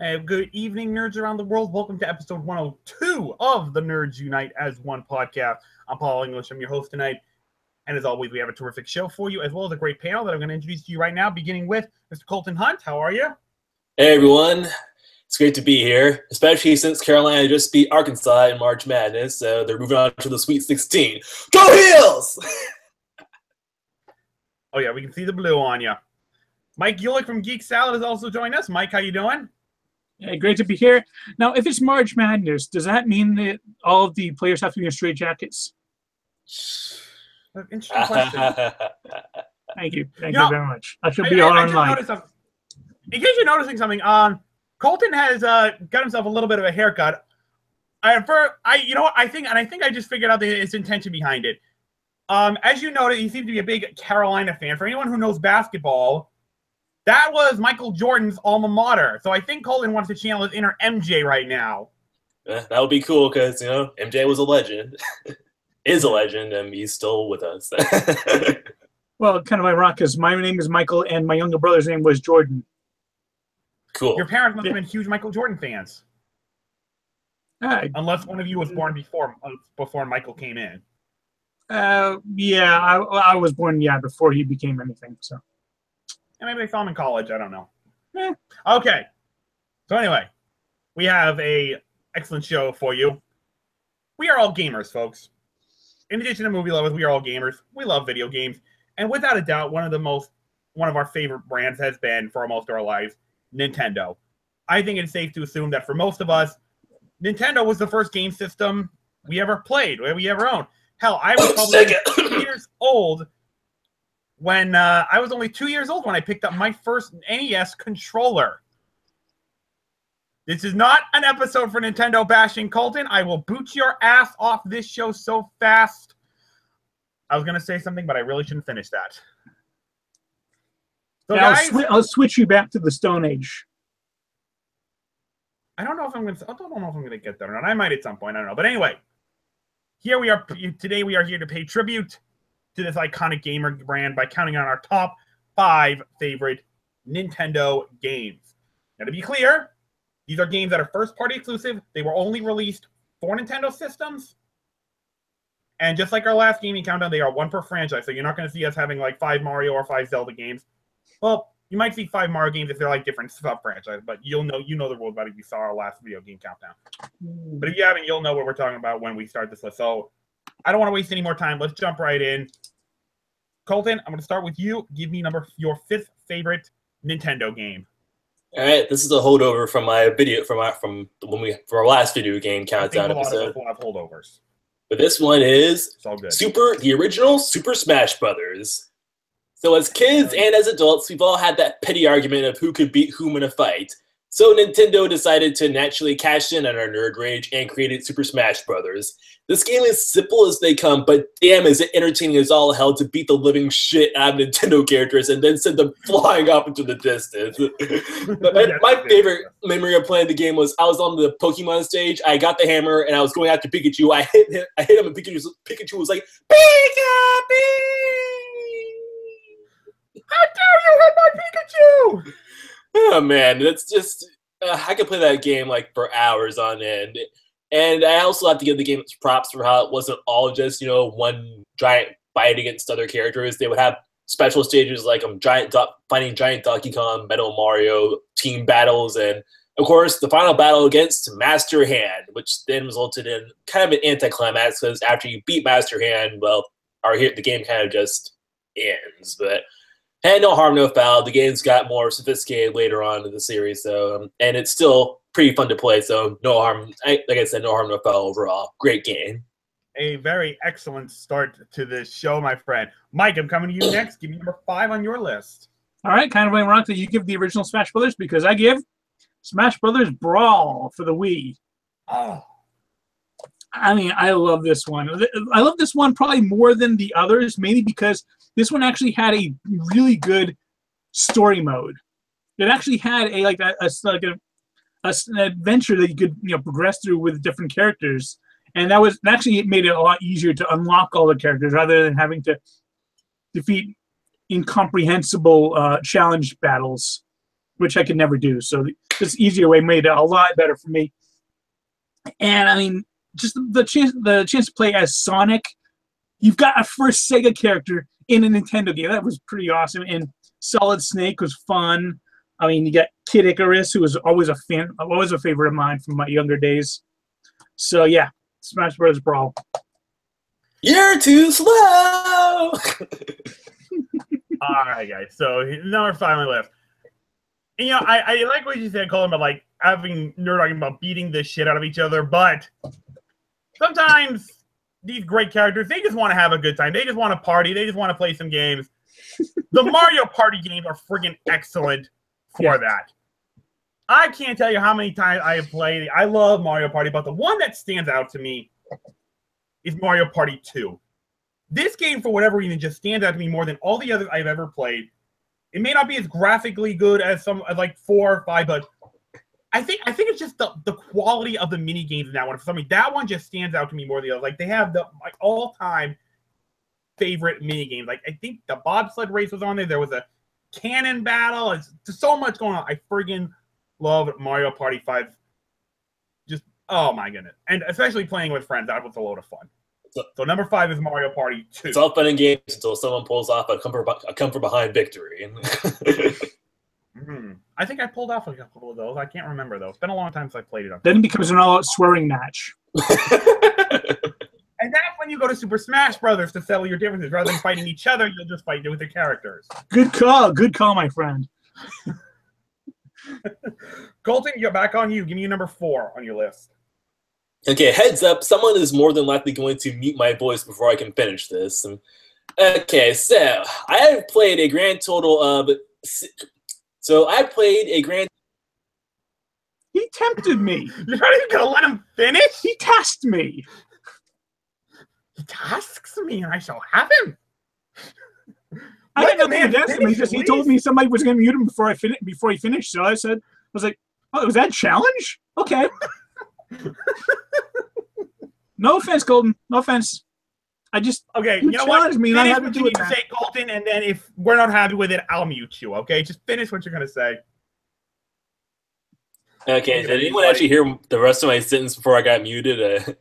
Good evening, nerds around the world. Welcome to episode 102 of the Nerds Unite as One podcast. I'm Paul English. I'm your host tonight. And as always, we have a terrific show for you, as well as a great panel that I'm going to introduce to you right now, beginning with Mr. Colton Hunt. How are you? Hey, everyone. It's great to be here, especially since Carolina just beat Arkansas in March Madness, so they're moving on to the Sweet 16. Go Heels! Oh, yeah, we can see the blue on you. Mike Ulick from Geek Salad has also joined us. Mike, how you doing? Hey, great to be here. Now, if it's March Madness, does that mean that all of the players have to be in straight jackets? Interesting question. Thank you. Thank you very much. I should be I online. In case you're noticing something, Colton has got himself a little bit of a haircut. I think I just figured out his intention behind it. As you noted, he seems to be a big Carolina fan. For anyone who knows basketball, that was Michael Jordan's alma mater. So I think Colton wants to channel his inner MJ right now. That would be cool because, MJ was a legend. Is a legend, and he's still with us. Well, kind of ironic because my name is Michael and my younger brother's name was Jordan. Cool. Your parents must have been huge Michael Jordan fans. Unless one of you was born before Michael came in. Yeah, I was born, before he became anything, so. And maybe they saw him in college. I don't know. Okay. So anyway, we have a excellent show for you. We are all gamers, folks. In addition to movie lovers, we are all gamers. We love video games. And without a doubt, one of our favorite brands has been, for most of our lives, Nintendo. I think it's safe to assume that for most of us, Nintendo was the first game system we ever played, we ever owned. Hell, I was probably 2 years old when I was only 2 years old when I picked up my first NES controller. This is not an episode for Nintendo bashing, Colton. I will boot your ass off this show so fast. I was going to say something, but I really shouldn't finish that. So yeah, guys, I'll switch you back to the Stone Age. I don't know if I'm going to get there or not. I might at some point. I don't know. But anyway, here we are. Today we are here to pay tribute to this iconic gamer brand by counting on our top 5 favorite Nintendo games. Now, to be clear, these are games that are first-party exclusive. They were only released for Nintendo systems. And just like our last gaming countdown, they are one per franchise. So you're not going to see us having like 5 Mario or 5 Zelda games. Well, you might see 5 Mario games if they're like different sub-franchises, but you know the rules about it if you saw our last video game countdown. But if you haven't, you'll know what we're talking about when we start this list. So I don't want to waste any more time. Let's jump right in. Colton, I'm going to start with you. Give me your 5th favorite Nintendo game. All right, this is a holdover from my video from our last video game countdown episode. A lot of us will have holdovers. But this one is the original Super Smash Brothers. So as kids and as adults, we've all had that petty argument of who could beat whom in a fight. So Nintendo decided to naturally cash in on our nerd rage and created Super Smash Brothers. This game is simple as they come, but damn is it entertaining as all hell to beat the living shit out of Nintendo characters and then send them flying off into the distance. my favorite memory of playing the game was I was on the Pokemon stage, I got the hammer, and I was going after Pikachu. I hit him, and Pikachu was like, Pika! How dare you hit my Pikachu! Oh man, it's just I could play that game like for hours on end, and I also have to give the game its props for how it wasn't all just one giant fight against other characters. They would have special stages like fighting giant Donkey Kong, Metal Mario, team battles, and of course the final battle against Master Hand, which then resulted in kind of an anticlimax because after you beat Master Hand, well, the game kind of just ends, but. And no harm, no foul. The game's got more sophisticated later on in the series, so and it's still pretty fun to play. So no harm, like I said, no harm, no foul overall. Great game. A very excellent start to this show, my friend. Mike, I'm coming to you next. Give me number 5 on your list. All right, kind of ironic that you give the original Smash Brothers because I give Smash Brothers Brawl for the Wii. Oh. I mean, I love this one. I love this one probably more than the others, mainly because this one actually had a really good story mode. It actually had an adventure that you could progress through with different characters, and that actually made it a lot easier to unlock all the characters rather than having to defeat incomprehensible challenge battles which I could never do. So this easier way made it a lot better for me. And I mean, just the chance to play as Sonic. You've got a first Sega character in a Nintendo game. That was pretty awesome. And Solid Snake was fun. I mean, you got Kid Icarus, who was always a favorite of mine from my younger days. So yeah, Smash Bros. Brawl. You're too slow. All right, guys. So number 5 on the list. And, I like what you said, Colin, about like having nerd talking about beating the shit out of each other, but sometimes these great characters, they just want to have a good time. They just want to party. They just want to play some games. The Mario Party games are friggin' excellent for that. I can't tell you how many times I have played. I love Mario Party, but the one that stands out to me is Mario Party 2. This game, for whatever reason, just stands out to me more than all the others I've ever played. It may not be as graphically good as some like 4 or 5, but I think it's just the quality of the mini games in that one. For some reason, that one just stands out to me more than the others. Like they have the all-time favorite mini games. Like I think the bobsled race was on there. There was a cannon battle. It's just so much going on. I friggin' love Mario Party 5. Just oh my goodness, and especially playing with friends, that was a load of fun. So number 5 is Mario Party 2. It's all fun and games until someone pulls off a come from behind victory. I think I pulled off a couple of those. I can't remember though. It's been a long time since I played it. Then it becomes an all-out swearing match. And that's when you go to Super Smash Brothers to settle your differences. Rather than fighting each other, you'll just fight with the characters. Good call, my friend. Colton, you're back on you. Give me your number 4 on your list. Okay, heads up, someone is more than likely going to mute my voice before I can finish this. Okay, so I have played a grand total of... He tempted me. You're not even going to let him finish? He tasked me. He tasks me, and I shall have him. I didn't know he asked me. He told me somebody was going to mute him before he finished. So I was like, "Oh, was that a challenge? Okay." No offense, Colton. No offense. I just you know what? Me and I have to do it. Say Colton, and then if we're not happy with it, I'll mute you. Okay, just finish what you're going to say. Okay, did anyone actually hear the rest of my sentence before I got muted?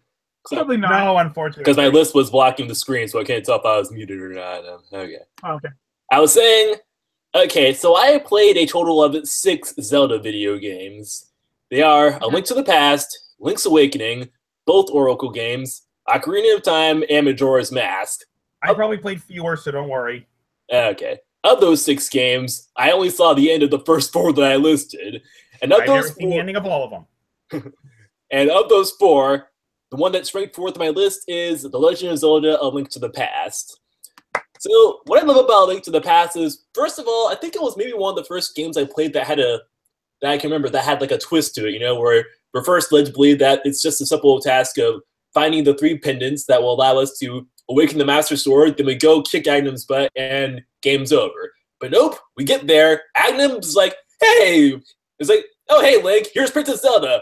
Probably not. No, unfortunately. Because my list was blocking the screen, so I can't tell if I was muted or not. Okay. Okay. I was saying, okay, so I played a total of 6 Zelda video games. They are A Link to the Past, Link's Awakening, both Oracle games, Ocarina of Time, and Majora's Mask. I probably played fewer, so don't worry. Okay. Of those 6 games, I only saw the end of the first 4 that I listed. And of I've those never seen the ending of all of them. And of those 4, the one that's ranked 4th on my list is The Legend of Zelda: A Link to the Past. So what I love about A Link to the Past is, first of all, I think it was maybe one of the first games I played that I can remember that had like a twist to it, where we're first led to believe that it's just a simple task of finding the 3 pendants that will allow us to awaken the Master Sword, then we go kick Agnum's butt, and game's over. But nope, we get there, Agnum's like, hey! It's like, oh hey Link, here's Princess Zelda.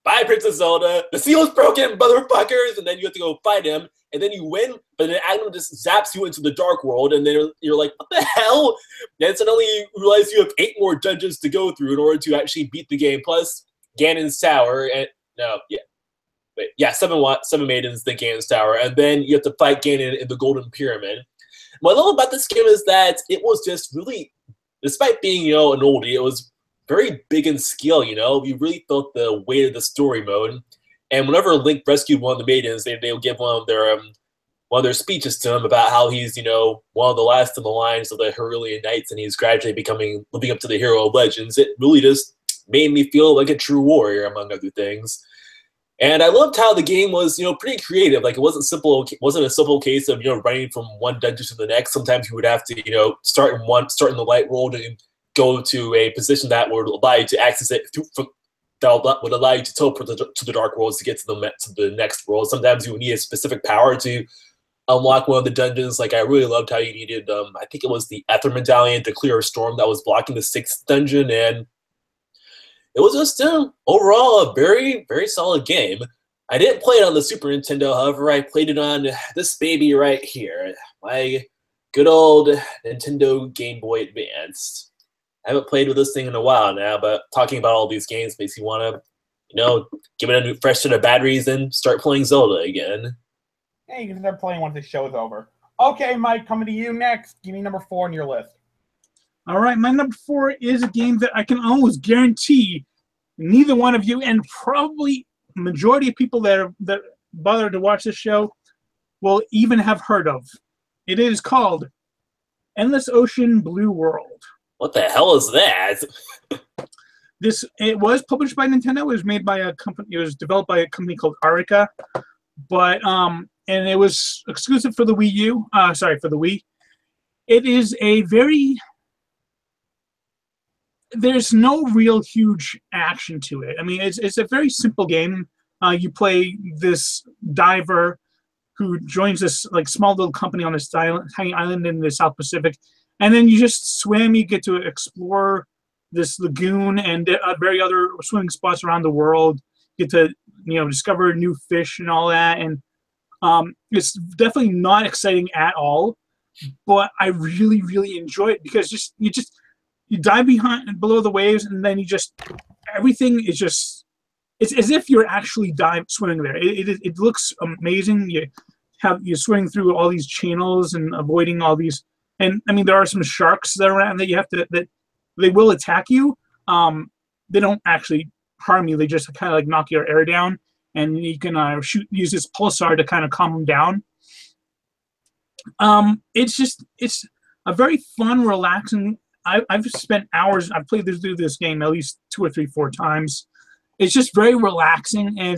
Bye Princess Zelda, the seal's broken, motherfuckers! And then you have to go fight him, and then you win, but then Agnum just zaps you into the Dark World, and then you're like, what the hell? Then suddenly you realize you have 8 more dungeons to go through in order to actually beat the game, plus Ganon's Tower, and Seven Maidens, the Ganon's Tower, and then you have to fight Ganon in the Golden Pyramid. What I love about this game is that it was just really, despite being, an oldie, it was very big in scale, You really felt the weight of the story mode. And whenever Link rescued one of the maidens, they would give one of their speeches to him about how he's, one of the last in the lines of the Hyrulean Knights, and he's gradually living up to the hero of legends. It really just made me feel like a true warrior, among other things. And I loved how the game was, pretty creative. Like it wasn't a simple case of, running from one dungeon to the next. Sometimes you would have to, start in the light world and go to a position that would allow you to access it that would allow you to teleport to the Dark Worlds to get to the next world. Sometimes you would need a specific power to unlock one of the dungeons. Like I really loved how you needed, I think it was the Ether Medallion to clear a storm that was blocking the 6th dungeon, and it was just overall a very, very solid game. I didn't play it on the Super Nintendo, however, I played it on this baby right here, my good old Nintendo Game Boy Advance. I haven't played with this thing in a while now, but talking about all these games makes you want to, give it a new, fresh set of batteries and start playing Zelda again. Hey, you can start playing once the show's over. Okay, Mike, coming to you next. Give me number 4 on your list. All right, my number 4 is a game that I can almost guarantee neither one of you, and probably majority of people that bother to watch this show, will even have heard of. It is called Endless Ocean Blue World. What the hell is that? It was published by Nintendo. It was made by a company. It was developed by a company called Arica, but and it was exclusive for the Wii U. For the Wii. It is a very. There's no real huge action to it. I mean, it's a very simple game. You play this diver who joins this like small little company on this tiny island in the South Pacific, and then you just swim. You get to explore this lagoon and very other swimming spots around the world. Get to discover new fish and all that, and it's definitely not exciting at all. But I really, really enjoy it because you dive below the waves, and then everything is just, it's as if you're actually swimming there. It looks amazing. You're swimming through all these channels and avoiding all these, and I mean there are some sharks that are around that you have to, that they will attack you. They don't actually harm you. They just kind of like knock your air down, and you can use this pulsar to kind of calm them down. It's a very fun, relaxing. I've spent hours. I've played through this game at least 2 or 3, 4 times. It's just very relaxing, and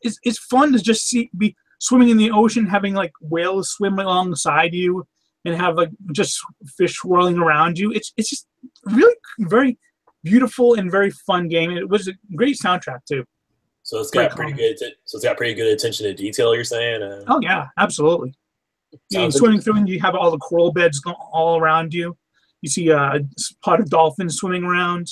it's fun to just be swimming in the ocean, having like whales swim alongside you, and have like just fish swirling around you. It's just really very beautiful and very fun game. It was a great soundtrack too. So it's got pretty good attention to detail. You're saying? Oh yeah, absolutely. Swimming through, and you have all the coral beds all around you. You see a pot of dolphins swimming around.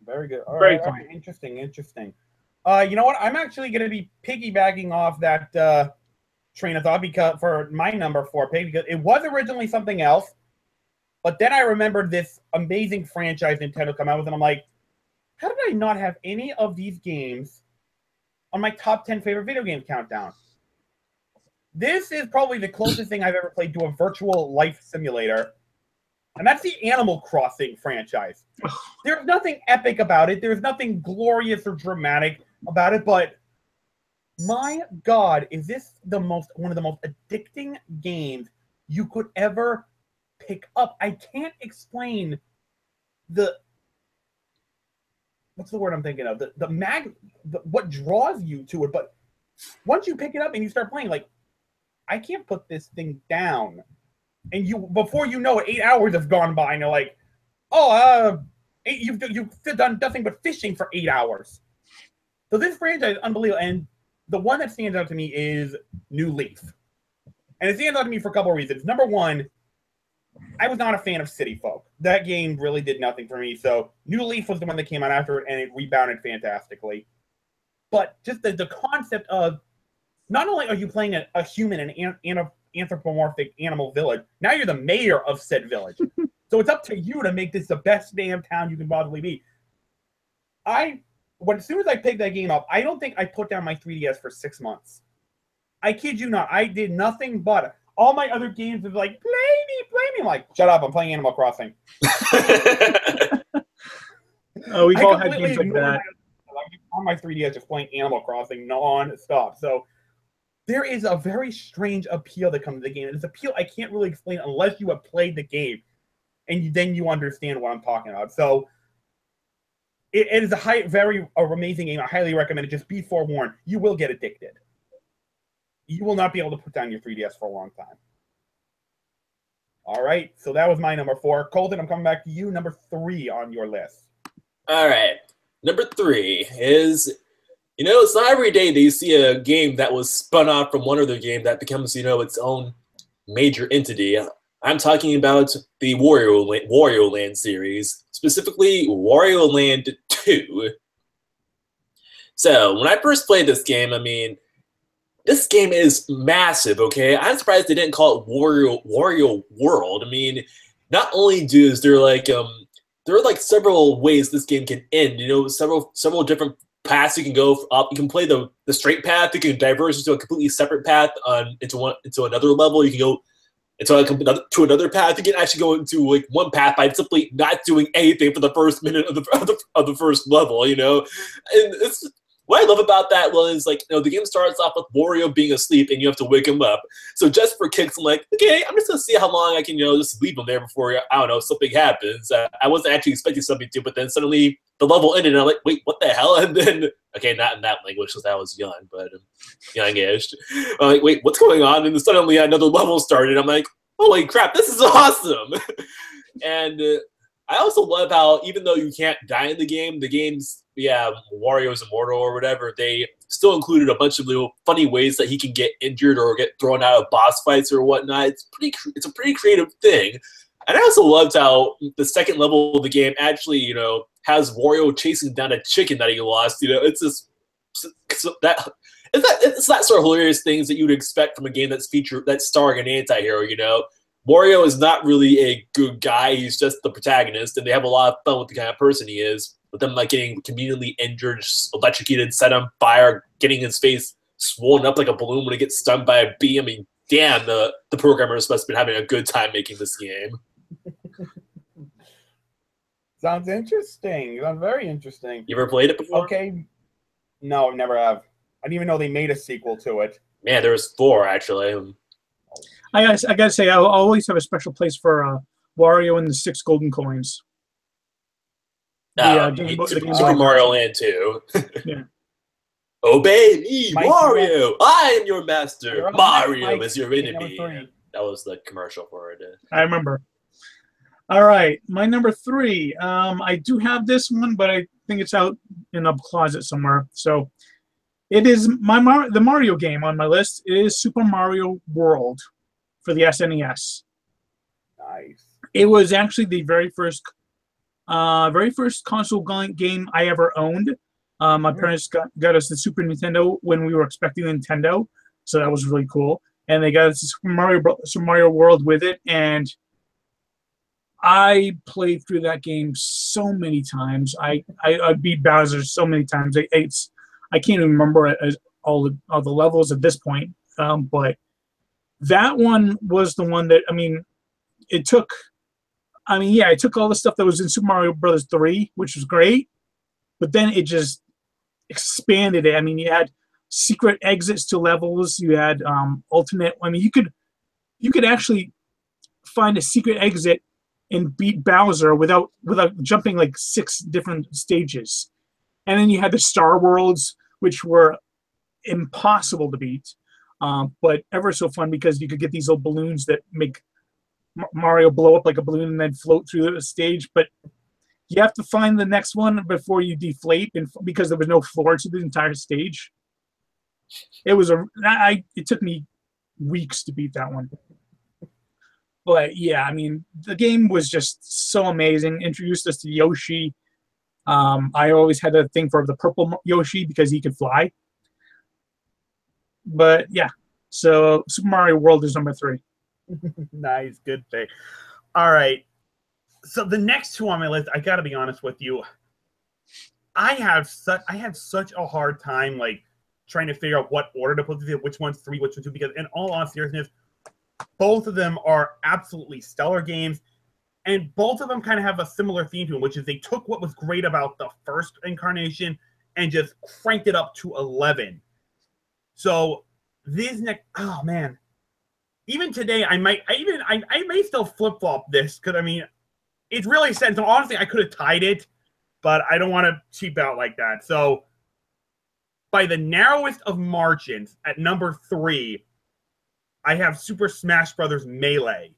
Very good. All right. Interesting. You know what? I'm actually going to be piggybacking off that train of thought because for my number 4 pick, because it was originally something else, but then I remembered this amazing franchise Nintendo come out with, and I'm like, how did I not have any of these games on my top 10 favorite video game countdown? This is probably the closest thing I've ever played to a virtual life simulator. And that's the Animal Crossing franchise. There's nothing epic about it. There's nothing glorious or dramatic about it. But my God, is this one of the most addicting games you could ever pick up? I can't explain what's the word I'm thinking of? What draws you to it. But once you pick it up and you start playing, like, I can't put this thing down. And before you know it, 8 hours have gone by, and you're like, you've done nothing but fishing for 8 hours. So this franchise is unbelievable. And the one that stands out to me is New Leaf. And it stands out to me for a couple of reasons. Number one, I was not a fan of City Folk. That game really did nothing for me. So New Leaf was the one that came out after it, and it rebounded fantastically. But just the concept of, not only are you playing a human and anthropomorphic animal village, now you're the mayor of said village. So it's up to you to make this the best damn town you can possibly be. As soon as I picked that game up, I don't think I put down my 3DS for 6 months. I kid you not. I did nothing but all my other games was like, play me. I'm like, shut up, I'm playing Animal Crossing. Oh, we've all had games like that. On my 3DS just playing Animal Crossing non-stop. So there is a very strange appeal that comes to the game. It's appeal I can't really explain unless you have played the game, and then you understand what I'm talking about. So it is a very amazing game. I highly recommend it. Just be forewarned. You will get addicted. You will not be able to put down your 3DS for a long time. All right, so that was my number 4. Colton, I'm coming back to you. Number 3 on your list. All right, number 3 is... it's not every day that you see a game that was spun off from one other game that becomes, its own major entity. I'm talking about the Wario Land series, specifically Wario Land 2. So, when I first played this game, this game is massive, okay? I'm surprised they didn't call it Wario World. not only is there there are like several ways this game can end. You know, several different paths you can go up. You can play the straight path. You can diverge into a completely separate path into another level. You can go to another path. You can actually go into like one path by simply not doing anything for the first minute of the first level. You know, and it's what I love about that one is like, you know, the game starts off with Wario being asleep and you have to wake him up. So just for kicks, I'm like, okay, I'm just gonna see how long I can, you know, just leave him there before, I don't know, something happens. I wasn't actually expecting something to, but then suddenly the level ended and I'm like, wait, what the hell? And then, okay, not in that language because I was young, but youngish. I'm like, wait, what's going on? And then suddenly another level started. I'm like, holy crap, this is awesome. And I also love how even though you can't die in the game's Wario's immortal or whatever, they still included a bunch of little funny ways that he can get injured or get thrown out of boss fights or whatnot. It's a pretty creative thing. And I also loved how the second level of the game actually, you know, has Wario chasing down a chicken that he lost. You know, it's just it's that sort of hilarious things that you would expect from a game that's starring an anti-hero, you know. Wario is not really a good guy. He's just the protagonist, and they have a lot of fun with the kind of person he is. With them like getting conveniently injured, electrocuted, set on fire, getting his face swollen up like a balloon when he gets stung by a bee. I mean, damn, the programmers must have been having a good time making this game. Sounds interesting. Sounds very interesting. You ever played it before? Okay. No, never have. I didn't even know they made a sequel to it. Man, there was 4 actually. I gotta say, I'll always have a special place for Wario and the 6 golden coins. Super Mario Land 2. Yeah. Obey me, Mike, Wario! I am your master. Mario Mike, is your enemy. That was the commercial for it. I remember. All right, my number 3. I do have this one, but I think it's out in a closet somewhere. So it is the Mario game on my list. It is Super Mario World for the SNES. Nice. It was actually the very first console game I ever owned. My parents got us the Super Nintendo when we were expecting Nintendo, so that was really cool. And they got us the Super Mario World with it, and I played through that game so many times. I beat Bowser so many times. I can't even remember all the levels at this point, but that one was the one that, I mean, it took all the stuff that was in Super Mario Bros. 3, which was great, but then it just expanded it. I mean, you had secret exits to levels. You had alternate. I mean, you could actually find a secret exit and beat Bowser without jumping like 6 different stages. And then you had the Star Worlds, which were impossible to beat, but ever so fun because you could get these little balloons that make Mario blow up like a balloon and then float through the stage. But you have to find the next one before you deflate, and because there was no floor to the entire stage. It took me weeks to beat that one. But yeah, I mean, the game was just so amazing. Introduced us to Yoshi. I always had a thing for the purple Yoshi because he could fly. But yeah, so Super Mario World is number 3. Nice, good thing. All right. So the next 2 on my list, I got to be honest with you. I had such a hard time like trying to figure out what order to put these in, which one's 3, which one's 2, because in all honest seriousness, both of them are absolutely stellar games, and both of them kind of have a similar theme to them, which is they took what was great about the first incarnation and just cranked it up to 11. So these next, oh man, even today I may still flip flop this because I mean it's really sad. So honestly, I could have tied it, but I don't want to cheap out like that. So by the narrowest of margins, at number 3, I have Super Smash Brothers Melee.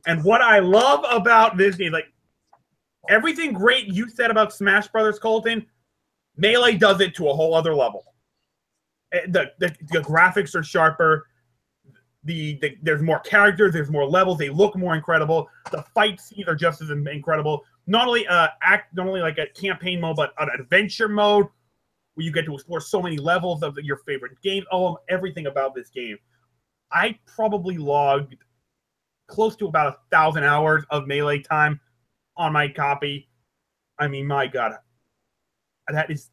And what I love about this game, like everything great you said about Smash Brothers, Colton, Melee does it to a whole other level. The graphics are sharper. There's more characters, there's more levels, they look more incredible. The fight scenes are just as incredible. Not only like a campaign mode, but an adventure mode where you get to explore so many levels of your favorite game. Oh, everything about this game. I probably logged close to about 1,000 hours of Melee time on my copy. I mean, my God, that is.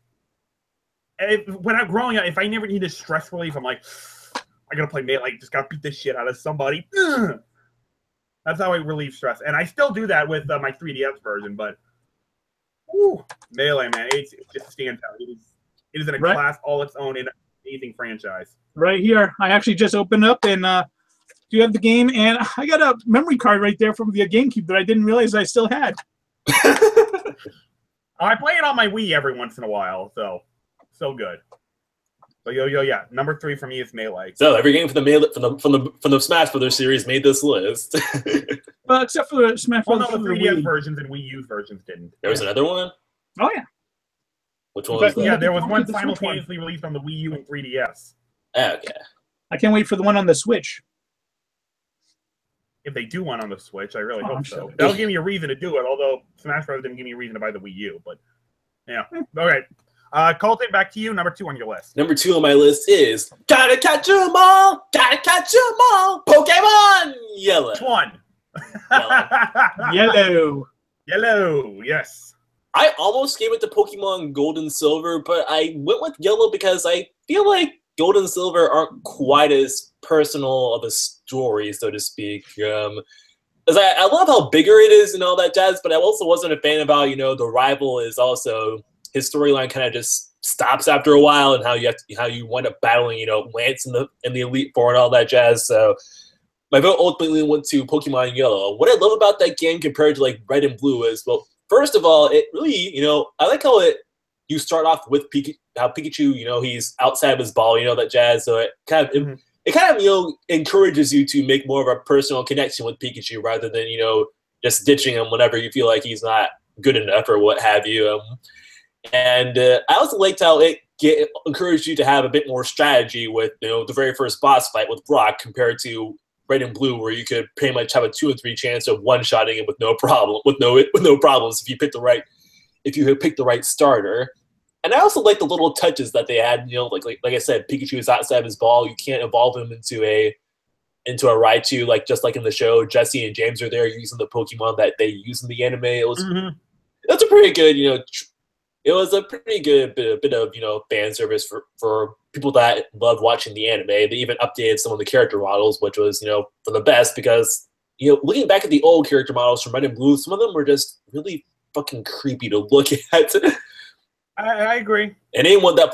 When I'm growing up, if I never needed stress relief, I'm like, I gotta play Melee. Just gotta beat this shit out of somebody. Ugh. That's how I relieve stress, and I still do that with my 3DS version. But whew, Melee, man, it just stands out. It is in a class all its own in an amazing franchise. Right here, I actually just opened up and do have the game, and I got a memory card right there from the GameCube that I didn't realize I still had. I play it on my Wii every once in a while, so good. So yeah, number 3 for me is Melee. So every game from the Smash Brothers series made this list. Well, except for the Smash Brothers. Well, no, the 3DS versions and Wii U versions didn't. There was another one? Oh yeah. Which one was that? Yeah, there was one simultaneously released on the Wii U and 3DS. Okay. I can't wait for the one on the Switch. If they do one on the Switch, I really hope so. Sure. That'll give me a reason to do it, although Smash Bros. Didn't give me a reason to buy the Wii U. But, yeah. Okay. Colton, back to you. Number 2 on your list. Number 2 on my list is Gotta Catch 'Em All! Gotta Catch 'Em All! Pokemon Yellow! Which one? Yellow. Yellow, yes. I almost gave it to Pokemon Gold and Silver, but I went with Yellow because I feel like Gold and Silver aren't quite as personal of a story, so to speak. Because I love how bigger it is and all that jazz, but I also wasn't a fan about, the rival is also, his storyline kind of just stops after a while, and how you wind up battling, Lance in the Elite Four and all that jazz. So my vote ultimately went to Pokemon Yellow. What I love about that game compared to like Red and Blue is, well, first of all, it really, I like how you start off with how Pikachu, he's outside of his ball, that jazz. So it kind of, encourages you to make more of a personal connection with Pikachu rather than, just ditching him whenever you feel like he's not good enough or what have you. And I also liked how it encouraged you to have a bit more strategy with, the very first boss fight with Brock compared to Red and Blue, where you could pretty much have a 2 or 3 chance of one-shotting him with no problems if you had picked the right starter. And I also like the little touches that they had. Like I said, Pikachu is outside of his ball. You can't evolve him into a Raichu, just like in the show. Jesse and James are there using the Pokemon that they use in the anime. That's a pretty good, it was a pretty good bit of fan service for people that love watching the anime. They even updated some of the character models, which was for the best, because looking back at the old character models from Red and Blue, some of them were just really fucking creepy to look at. I agree. And anyone that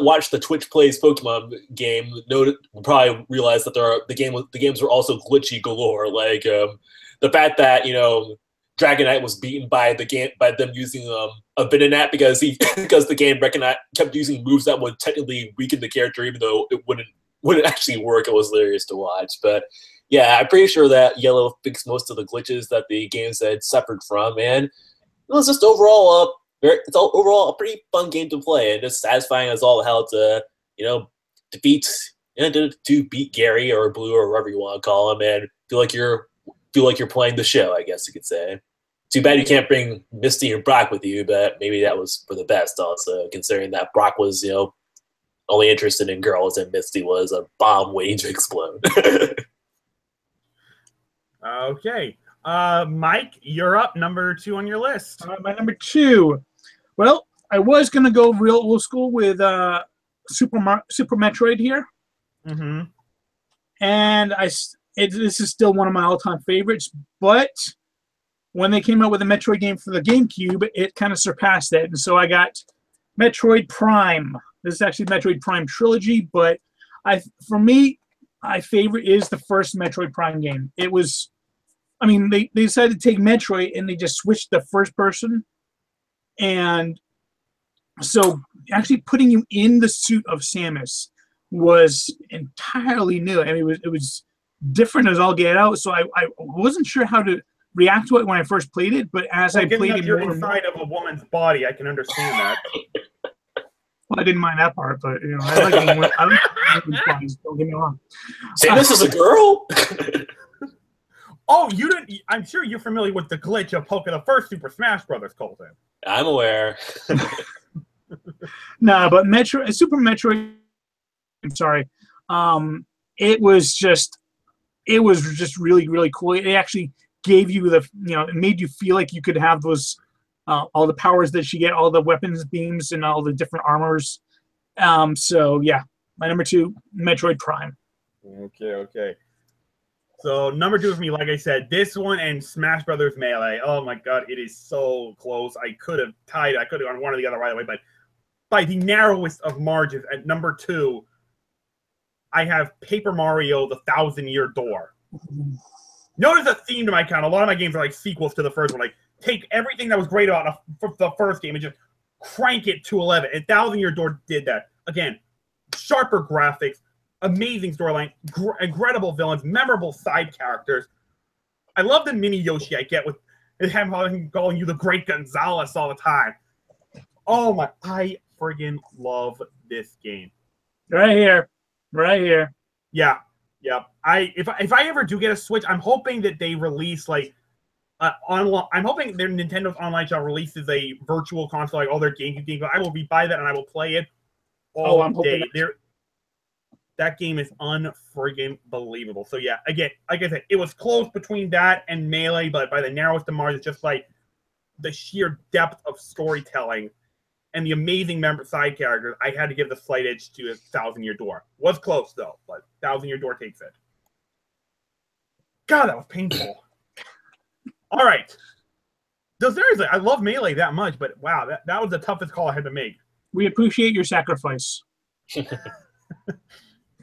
watched the Twitch Plays Pokemon game will probably realize that the games were also glitchy galore. Like the fact that Dragonite was beaten by them using a Venonat because the game kept using moves that would technically weaken the character, even though it wouldn't actually work. It was hilarious to watch. But yeah, I'm pretty sure that Yellow fixed most of the glitches that the games had suffered from, and it was just overall a pretty fun game to play, and just satisfying as all hell to beat Gary or Blue or whatever you want to call him, and feel like you're playing the show, I guess you could say. Too bad you can't bring Misty and Brock with you, but maybe that was for the best also, considering that Brock was, only interested in girls and Misty was a bomb waiting to explode. Okay. Mike, you're up. Number 2 on your list. My number 2. Well, I was going to go real old school with Super Metroid here. Mm-hmm. And this is still one of my all-time favorites, but when they came out with a Metroid game for the GameCube, it kind of surpassed that. And so I got Metroid Prime. This is actually Metroid Prime Trilogy, but for me, my favorite is the first Metroid Prime game. It was, they decided to take Metroid and they just switched the first person. And so actually putting you in the suit of Samus was entirely new. It was different as all get out. So I wasn't sure how to react to it when I first played it, but as I played it, you're inside of a woman's body. I can understand that. Well, I didn't mind that part, but I like women's bodies. Don't get me wrong. Samus is a girl. Oh, you didn't? I'm sure you're familiar with the glitch of poking the first Super Smash Brothers, Colton. I'm aware. Nah, but Super Metroid. I'm sorry. It was just. it was just really, really cool. It actually gave you the, it made you feel like you could have those, all the powers that she get, all the weapons beams and all the different armors. So yeah, my number 2, Metroid Prime. Okay. So number 2 for me, like I said, this one and Smash Brothers Melee. Oh my god, it is so close. I could have tied it. I could have gone one or the other right away, but by the narrowest of margins, at number 2, I have Paper Mario: The Thousand-Year Door. Notice a theme to my count. A lot of my games are like sequels to the first one. Like, take everything that was great about the first game and just crank it to 11. And Thousand-Year Door did that. Again, sharper graphics, amazing storyline, incredible villains, memorable side characters. I love the mini Yoshi I get with him calling you the Great Gonzalez all the time. Oh my, I friggin' love this game. Right here. Yeah. If I ever do get a Switch, I'm hoping that they release like online. I'm hoping their Nintendo's online shop releases a virtual console like all their GameCube games. I will buy that and I will play it all day. That game is unfriggin' believable. So yeah, again, like I said, it was close between that and Melee, but by the narrowest of margins, just like the sheer depth of storytelling and the amazing side characters, I had to give the slight edge to Thousand-Year Door. Was close, though, but Thousand-Year Door takes it. God, that was painful. All right. So seriously, I love Melee that much, but wow, that was the toughest call I had to make. We appreciate your sacrifice.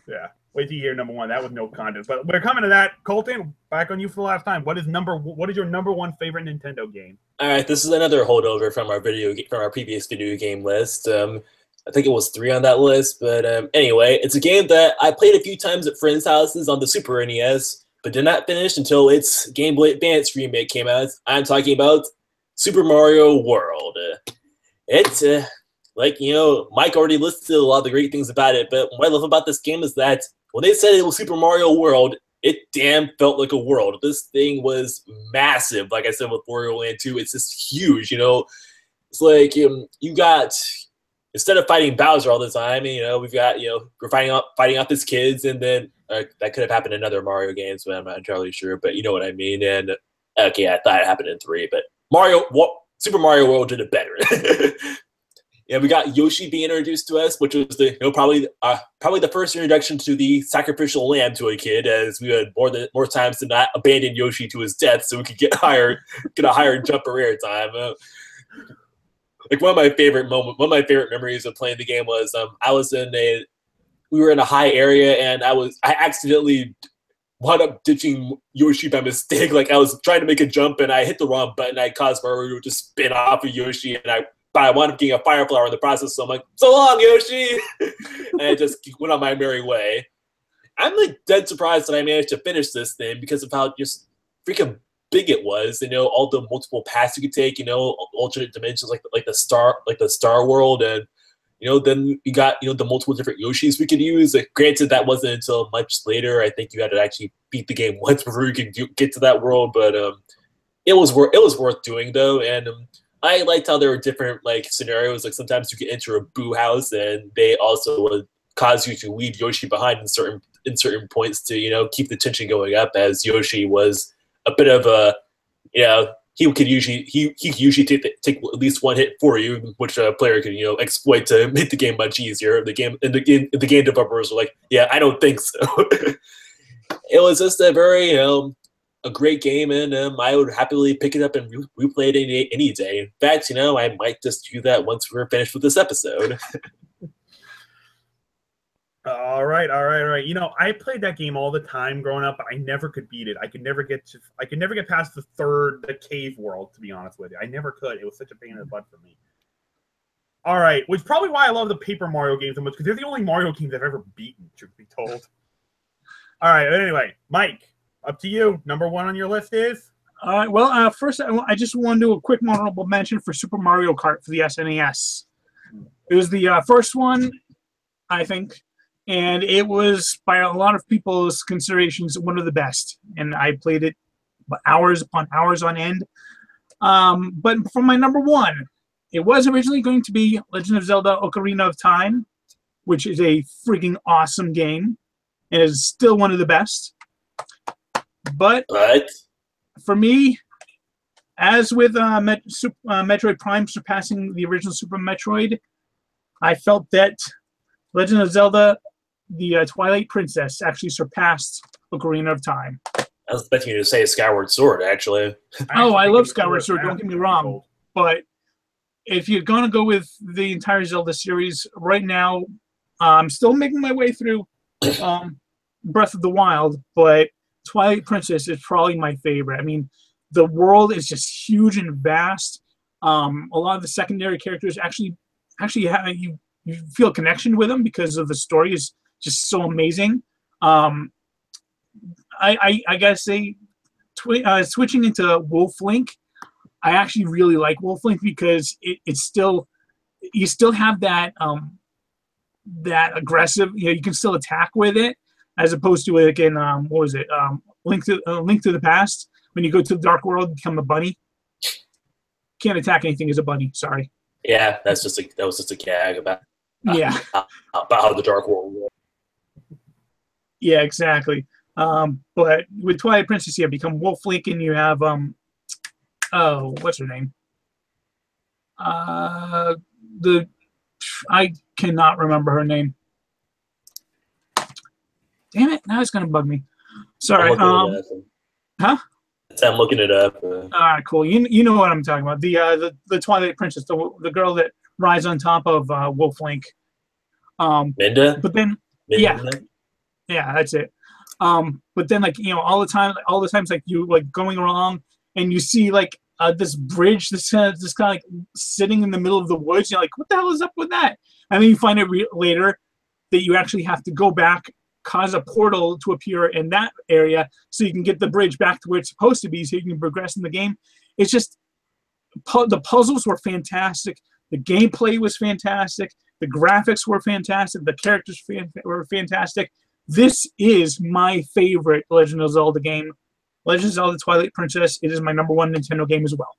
Yeah. Wait till you hear number 1. That was no contest. But we're coming to that. Colton, back on you for the last time. What is your number 1 favorite Nintendo game? All right, this is another holdover from our previous video game list. I think it was 3 on that list, but anyway, it's a game that I played a few times at friends' houses on the Super NES, but did not finish until its Game Boy Advance remake came out. I'm talking about Super Mario World. It's like, Mike already listed a lot of the great things about it, but what I love about this game is that when they said it was Super Mario World, it damn felt like a world. This thing was massive. Like I said with Wario Land 2, it's just huge, It's like you got, instead of fighting Bowser all the time, we've got, we're fighting out these kids, and then that could have happened in other Mario games, but I'm not entirely sure, but you know what I mean. And okay, I thought it happened in 3, but Super Mario World did it better. Yeah, we got Yoshi being introduced to us, which was the probably the first introduction to the sacrificial lamb to a kid, as we had more times to not abandon Yoshi to his death, so we could get a higher jumper air time. Like one of my favorite memories of playing the game was we were in a high area, and I accidentally wound up ditching Yoshi by mistake. Like I was trying to make a jump and I hit the wrong button. I caused Mario to spin off of Yoshi, and I wound up getting a fire flower in the process. So I'm like, so long, Yoshi! And I just went on my merry way. I'm like dead surprised that I managed to finish this thing because of how just freaking big it was. All the multiple paths you could take. Alternate dimensions like the star world, and then you got the multiple different Yoshis we could use. Like, granted, that wasn't until much later. I think you had to actually beat the game once before you could get to that world. But it was worth doing though, and I liked how there were different scenarios. Like sometimes you could enter a Boo house, and they also would cause you to leave Yoshi behind in certain points to keep the tension going up. As Yoshi was a bit of a he could usually take at least one hit for you, which a player could exploit to make the game much easier. The game developers were like, yeah, I don't think so. It was just a very a great game, and I would happily pick it up and replay it any day. In fact, I might just do that once we're finished with this episode. All right. I played that game all the time growing up, but I never could beat it. I could never get past the cave world, to be honest with you. I never could. It was such a pain in the butt for me. All right, which is probably why I love the Paper Mario games so much, because they're the only Mario games I've ever beaten, truth be told. All right, anyway, Mike, up to you. Number 1 on your list is? All right, well, first, I just want to do a quick honorable mention for Super Mario Kart for the SNES. It was the first one, I think, and it was, by a lot of people's considerations, one of the best. And I played it hours upon hours on end. But for my number 1, it was originally going to be Legend of Zelda Ocarina of Time, which is a freaking awesome game, and is still one of the best. But for me, as with Metroid Prime surpassing the original Super Metroid, I felt that Legend of Zelda, the Twilight Princess, actually surpassed Ocarina of Time. I was expecting you to say Skyward Sword, actually. I love Skyward Sword, don't get me wrong. But if you're going to go with the entire Zelda series, right now, I'm still making my way through Breath of the Wild, but Twilight Princess is probably my favorite. I mean, the world is just huge and vast. A lot of the secondary characters actually have, you feel a connection with them because of the story is just so amazing. I gotta say, switching into Wolf Link, I actually really like Wolf Link because it's still, you still have that that aggressive, you can still attack with it, as opposed to like in what was it, Link to the Past, when you go to the Dark World and become a bunny. Can't attack anything as a bunny. Sorry. Yeah, that was just a gag about how the Dark World works. Yeah, exactly. But with Twilight Princess, you become Wolf Link, and you have what's her name? I cannot remember her name. Damn it! Now it's gonna bug me. Sorry. Huh? I'm looking it up. All right, cool. You know what I'm talking about. The Twilight Princess, the girl that rides on top of Wolf Link. Minda. But then, Minda? yeah, that's it. But then, like, all the times, like, you like going along and you see like this bridge, this kind of like sitting in the middle of the woods. You're like, what the hell is up with that? And then you find it later that you actually have to go back, cause a portal to appear in that area so you can get the bridge back to where it's supposed to be so you can progress in the game. It's just, the puzzles were fantastic. The gameplay was fantastic. The graphics were fantastic. The characters were fantastic. This is my favorite Legend of Zelda game. Legend of Zelda Twilight Princess. It is my #1 Nintendo game as well.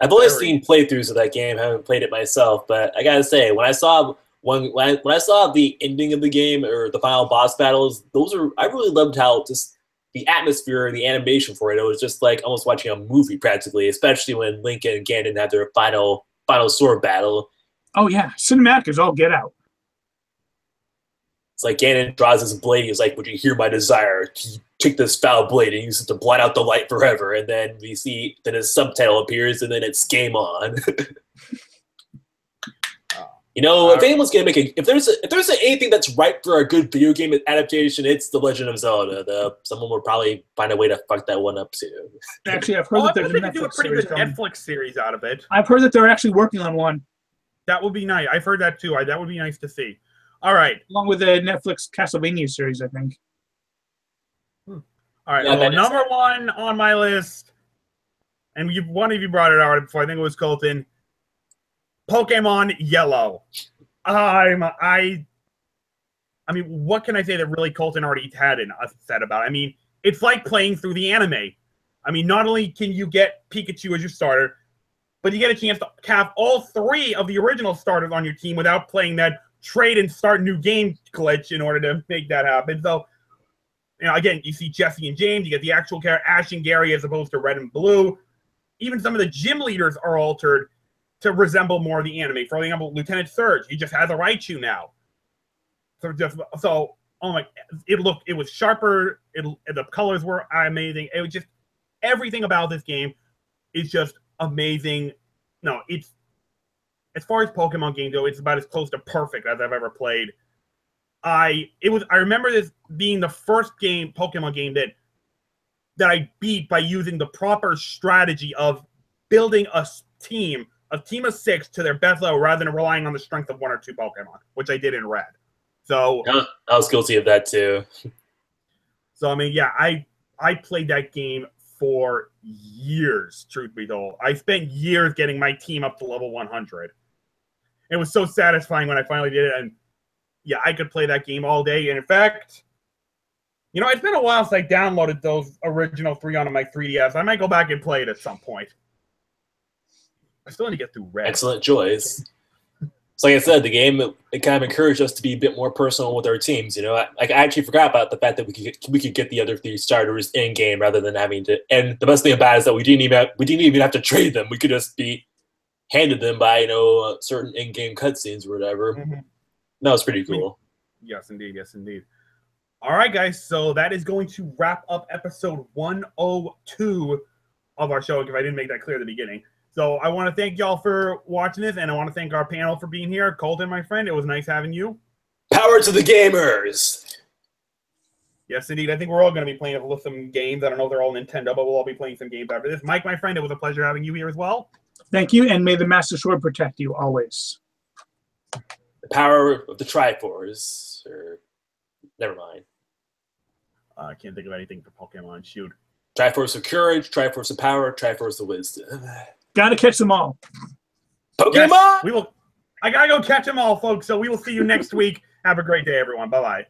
I've only seen playthroughs of that game. I haven't played it myself, but I gotta say, when I saw the ending of the game or the final boss battles, I really loved how just the atmosphere and the animation for it. It was just like almost watching a movie practically, especially when Link and Ganon had their final sword battle. Oh yeah, cinematic is all get out. It's like Ganon draws his blade. He's like, "Would you hear my desire? Take this foul blade and use it to blot out the light forever." And then we see that his subtitle appears, and then it's game on. If anyone's gonna make if there's anything that's ripe for a good video game adaptation, it's The Legend of Zelda. Someone will probably find a way to fuck that one up too. Actually, I've heard that there's a Netflix do a pretty good Netflix series out of it. I've heard that they're actually working on one. That would be nice. I've heard that too. That would be nice to see. All right. Along with the Netflix Castlevania series, I think. All right. Yeah, well, #1 on my list, and one of you brought it out before. I think it was Colton. Pokemon Yellow. I mean, what can I say that really Colton already had said about it? I mean, it's like playing through the anime. I mean, not only can you get Pikachu as your starter, but you get a chance to have all 3 of the original starters on your team without playing that trade and start new game glitch in order to make that happen. So, again, you see Jesse and James, you get the actual character, Ash and Gary as opposed to Red and Blue. Even some of the gym leaders are altered to resemble more of the anime. For example, Lieutenant Surge, he just has a Raichu now. It was sharper. The colors were amazing. It was just, everything about this game is just amazing. No, it's, as far as Pokemon games go, it's about as close to perfect as I've ever played. I remember this being the first Pokemon game that I beat by using the proper strategy of building a team of 6 to their best level rather than relying on the strength of 1 or 2 Pokemon, which I did in Red. So I was guilty of that too. So I mean, yeah, I played that game for years, truth be told. I spent years getting my team up to level 100. It was so satisfying when I finally did it, and yeah, I could play that game all day. And in fact, it's been a while since I downloaded those original 3 onto my 3DS. I might go back and play it at some point. I still need to get through Red. Excellent choice. So like I said, the game it kind of encouraged us to be a bit more personal with our teams. You know, I actually forgot about the fact that we could get the other 3 starters in game rather than having to. And the best thing about it is that we didn't even have to trade them. We could just be handed them by certain in-game cutscenes or whatever. Mm-hmm. That was pretty cool. Yes, indeed. Yes, indeed. All right, guys. So that is going to wrap up episode 102 of our show. If I didn't make that clear at the beginning. So I want to thank y'all for watching this, and I want to thank our panel for being here. Colton, my friend, it was nice having you. Power to the gamers! Yes, indeed. I think we're all going to be playing with some games. I don't know if they're all Nintendo, but we'll all be playing some games after this. Mike, my friend, it was a pleasure having you here as well. Thank you, and may the Master Sword protect you always. The power of the Triforce. Or never mind. I can't think of anything for Pokemon. Shoot. Triforce of courage, Triforce of power, Triforce of wisdom. Gotta catch them all. Pokemon! Yes, we will. I gotta go catch them all, folks. So we will see you next week. Have a great day, everyone. Bye-bye.